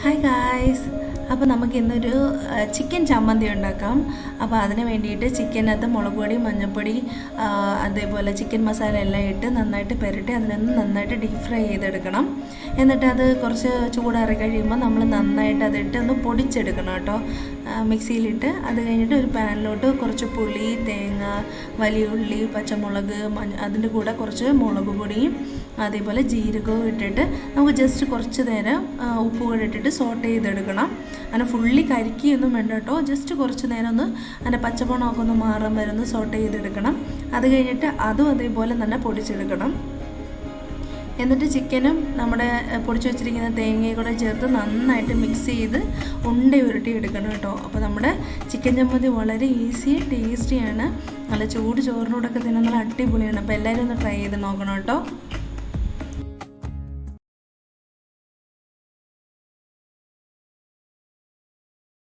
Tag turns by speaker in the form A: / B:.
A: Hi guys, അപ്പോൾ നമുക്ക് ഇന്നൊരു ചിക്കൻ ചമ്മന്തി ഉണ്ടാക്കാം. അപ്പോൾ അതിന് വേണ്ടിയിട്ട് ചിക്കനകത്ത് മുളക് പൊടി, മഞ്ഞൾപ്പൊടി, അതേപോലെ ചിക്കൻ മസാല എല്ലാം ഇട്ട് നന്നായിട്ട് പുരട്ടി അതിനൊന്ന് നന്നായിട്ട് ഡീപ് ഫ്രൈ ചെയ്തെടുക്കണം. എന്നിട്ട് അത് കുറച്ച് ചൂടാറി കഴിയുമ്പോൾ നമ്മൾ നന്നായിട്ട് അതിട്ട് ഒന്ന് പൊടിച്ചെടുക്കണം കേട്ടോ, മിക്സിയിലിട്ട്. അത് കഴിഞ്ഞിട്ട് ഒരു പാനിലോട്ട് കുറച്ച് പുളി, തേങ്ങ, വലിയ ഉള്ളി, പച്ചമുളക്, അതിൻ്റെ കൂടെ കുറച്ച് മുളക് പൊടിയും അതേപോലെ ജീരകവും ഇട്ടിട്ട് നമുക്ക് ജസ്റ്റ് കുറച്ച് നേരം ഉപ്പ് കൂടെ ഇട്ടിട്ട് സോട്ട് ചെയ്തെടുക്കണം. അങ്ങനെ ഫുള്ളി കരിക്കൊന്നും വേണ്ട കേട്ടോ, ജസ്റ്റ് കുറച്ച് നേരം ഒന്ന് അതിൻ്റെ പച്ചമണമൊക്കെ ഒന്ന് മാറാൻ വരെ ഒന്ന് സോട്ട് ചെയ്തെടുക്കണം. അത് കഴിഞ്ഞിട്ട് അതും അതേപോലെ തന്നെ പൊടിച്ചെടുക്കണം. എന്നിട്ട് ചിക്കനും നമ്മുടെ പൊടിച്ച് വെച്ചിരിക്കുന്ന തേങ്ങയും കൂടെ ചേർത്ത് നന്നായിട്ട് മിക്സ് ചെയ്ത് ഉണ്ട ഉരുട്ടി എടുക്കണം കേട്ടോ. അപ്പോൾ നമ്മുടെ ചിക്കൻ ചമ്മന്തി വളരെ ഈസി ടേസ്റ്റിയാണ്. നല്ല ചൂട് ചോറിനോടൊക്കെ തിന്നാൻ നല്ല അടിപൊളിയാണ്. അപ്പോൾ എല്ലാവരും ഒന്ന് ട്രൈ ചെയ്ത് നോക്കണം കേട്ടോ.